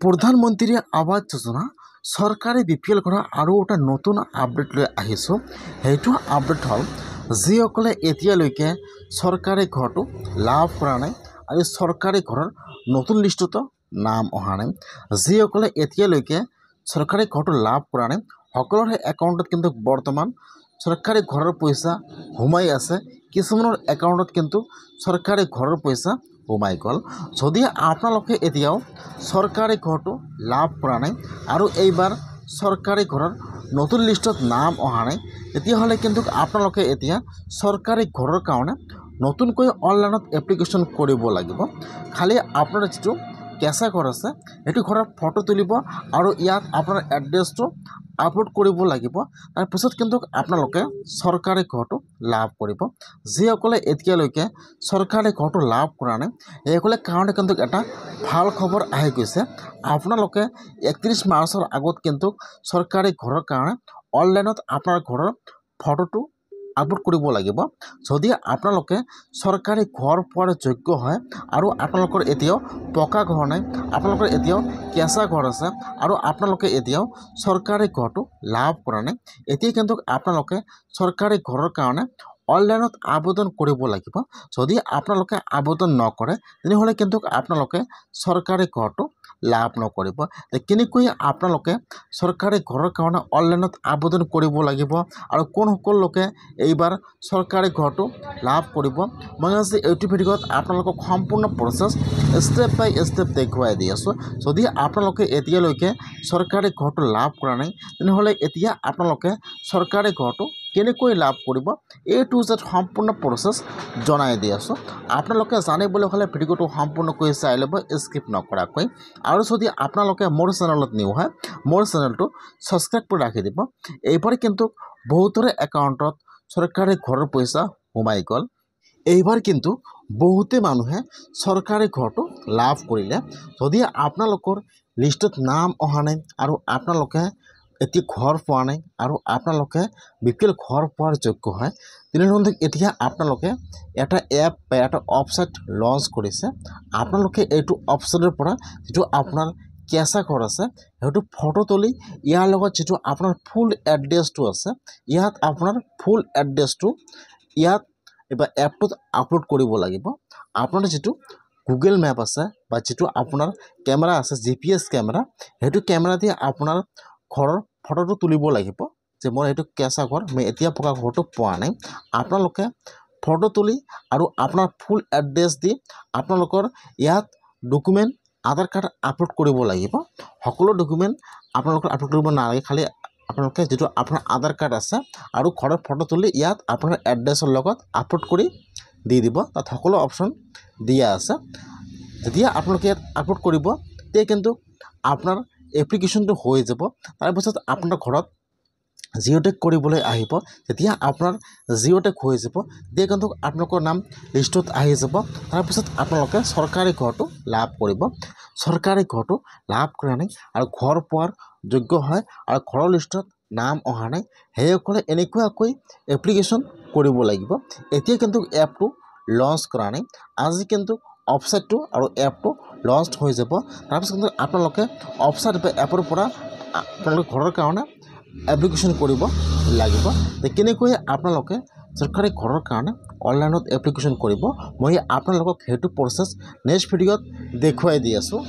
প্ৰধানমন্ত্ৰী আৱাস যোজনা চৰকাৰে BPL কৰা আৰু এটা নতুন আপডেট লৈ আহিছোঁ। সেইটো আপডেট হ'ল যিসকলে এতিয়ালৈকে চৰকাৰী ঘৰটো লাভ কৰা নাই আৰু চৰকাৰী ঘৰৰ নতুন লিষ্টতো নাম অহা নাই, যিসকলে এতিয়ালৈকে চৰকাৰী ঘৰটো লাভ কৰা নাই সকলোৰে একাউণ্টত কিন্তু বৰ্তমান চৰকাৰী ঘৰৰ পইচা সোমাই আছে। কিছুমানৰ একাউণ্টত কিন্তু চৰকাৰী ঘৰৰ পইচা সোমাই গ'ল। যদি আপোনালোকে এতিয়াও চৰকাৰী ঘৰটো লাভ কৰা নাই আৰু এইবাৰ চৰকাৰী ঘৰৰ নতুন লিষ্টত নাম অহা নাই, তেতিয়াহ'লে কিন্তু আপোনালোকে এতিয়া চৰকাৰী ঘৰৰ কাৰণে নতুনকৈ অনলাইনত এপ্লিকেশ্যন কৰিব লাগিব। খালি আপোনাৰ যিটো কেঁচা ঘৰ আছে সেইটো ঘৰৰ ফটো তুলিব আৰু ইয়াত আপোনাৰ এড্ৰেছটো আপলোড কৰিব লাগিব। তাৰপিছত কিন্তু আপোনালোকে চৰকাৰী ঘৰটো লাভ কৰিব। যিসকলে এতিয়ালৈকে চৰকাৰী ঘৰটো লাভ কৰা নাই এইসকলে কাৰণে কিন্তু এটা ভাল খবৰ আহি গৈছে। আপোনালোকে 31 মাৰ্চৰ আগত কিন্তু চৰকাৰী ঘৰৰ কাৰণে অনলাইনত আপোনাৰ ঘৰৰ ফটোটো আপলোড কৰিব লাগিব। যদি আপোনালোকে চৰকাৰী ঘৰ পোৱাৰ যোগ্য হয় আৰু আপোনালোকৰ এতিয়াও পকা ঘৰ নাই, আপোনালোকৰ এতিয়াও কেঁচা ঘৰ আছে আৰু আপোনালোকে এতিয়াও চৰকাৰী ঘৰটো লাভ কৰা নাই, এতিয়া কিন্তু আপোনালোকে চৰকাৰী ঘৰৰ কাৰণে অনলাইনত আবেদন কৰিব লাগিব। যদি আপোনালোকে আবেদন নকৰে তেনেহ'লে কিন্তু আপোনালোকে চৰকাৰী ঘৰটো লাভ নকৰিব। কেনেকৈ আপোনালোকে চৰকাৰী ঘৰৰ কাৰণে অনলাইনত আবেদন কৰিব লাগিব আৰু কোনসকল লোকে এইবাৰ চৰকাৰী ঘৰটো লাভ কৰিব, মই আজি এইটো ভিডিঅ'ত আপোনালোকক সম্পূৰ্ণ প্ৰচেছ ষ্টেপ বাই ষ্টেপ দেখুৱাই দি আছোঁ। যদি আপোনালোকে এতিয়ালৈকে চৰকাৰী ঘৰটো লাভ কৰা নাই তেনেহ'লে এতিয়া আপোনালোকে চৰকাৰী ঘৰটো কেনেকৈ লাভ কৰিব A to Z সম্পূৰ্ণ প্ৰচেছ জনাই দি আছোঁ। আপোনালোকে জানিবলৈ হ'লে ভিডিঅ'টো সম্পূৰ্ণকৈ চাই ল'ব স্কিপ নকৰাকৈ। আৰু যদি আপোনালোকে মোৰ চেনেলত নিউ হয় মোৰ চেনেলটো ছাবস্ক্ৰাইব কৰি ৰাখি দিব। এইবাৰ কিন্তু বহুতৰে একাউণ্টত চৰকাৰী ঘৰৰ পইচা সোমাই গ'ল। এইবাৰ কিন্তু বহুতে মানুহে চৰকাৰী ঘৰটো লাভ কৰিলে। যদি আপোনালোকৰ লিষ্টত নাম অহা নাই আৰু আপোনালোকে এতিয়া ঘৰ পোৱা নাই আৰু আপোনালোকে BPL ঘৰ পোৱাৰ যোগ্য হয় তেনেহ'লে এতিয়া আপোনালোকে এটা এপ বা এটা ৱেবছাইট লঞ্চ কৰিছে। আপোনালোকে এইটো ৱেবছাইটৰ পৰা যিটো আপোনাৰ কেঁচা ঘৰ আছে সেইটো ফটো তুলি ইয়াৰ লগত যিটো আপোনাৰ ফুল এড্ৰেছটো আছে ইয়াত আপোনাৰ ফুল এড্ৰেছটো ইয়াত এপটোত আপলোড কৰিব লাগিব। আপোনাৰ যিটো গুগল মেপ আছে বা যিটো আপোনাৰ কেমেৰা আছে GPS কেমেৰা, সেইটো কেমেৰা দি আপোনাৰ ঘৰৰ ফটোটো তুলিব লাগিব যে মোৰ এইটো কেঁচা ঘৰ, মই এতিয়া পকা ঘৰটো পোৱা নাই। আপোনালোকে ফটো তুলি আৰু আপোনাৰ ফুল এড্ৰেছ দি আপোনালোকৰ ইয়াত ডকুমেণ্ট আধাৰ কাৰ্ড আপলোড কৰিব লাগিব। সকলো ডকুমেণ্ট আপোনালোকৰ আপলোড কৰিব নালাগে, খালি আপোনালোকে যিটো আপোনাৰ আধাৰ কাৰ্ড আছে আৰু ঘৰৰ ফটো তুলি ইয়াত আপোনাৰ এড্ৰেছৰ লগত আপলোড কৰি দি দিব। তাত সকলো অপশ্যন দিয়া আছে। যেতিয়া আপোনালোকে ইয়াত আপলোড কৰিব তেতিয়া কিন্তু আপোনাৰ এপ্লিকেশ্যনটো হৈ যাব। তাৰপিছত আপোনাৰ ঘৰত জিঅ'টেক কৰিবলৈ আহিব। যেতিয়া আপোনাৰ জিঅ'টেক হৈ যাব তেতিয়া কিন্তু আপোনালোকৰ নাম লিষ্টত আহি যাব। তাৰপিছত আপোনালোকে চৰকাৰী ঘৰটো লাভ কৰিব। চৰকাৰী ঘৰটো লাভ কৰা নাই আৰু ঘৰ পোৱাৰ যোগ্য হয় আৰু ঘৰৰ লিষ্টত নাম অহা নাই সেইসকলে এনেকুৱাকৈ এপ্লিকেশ্যন কৰিব লাগিব। এতিয়া কিন্তু এপটো লঞ্চ কৰা নাই, আজি কিন্তু ৱেবছাইটটো আৰু এপটো লঞ্চ হৈ যাব। তাৰপিছত কিন্তু আপোনালোকে ৱেবছাইট বা এপৰ পৰা আপোনালোকে ঘৰৰ কাৰণে এপ্লিকেশ্যন কৰিব লাগিব। কেনেকৈ আপোনালোকে চৰকাৰী ঘৰৰ কাৰণে অনলাইনত এপ্লিকেশ্যন কৰিব মই আপোনালোকক সেইটো প্ৰচেছ নেক্সট ভিডিঅ'ত দেখুৱাই দি আছোঁ।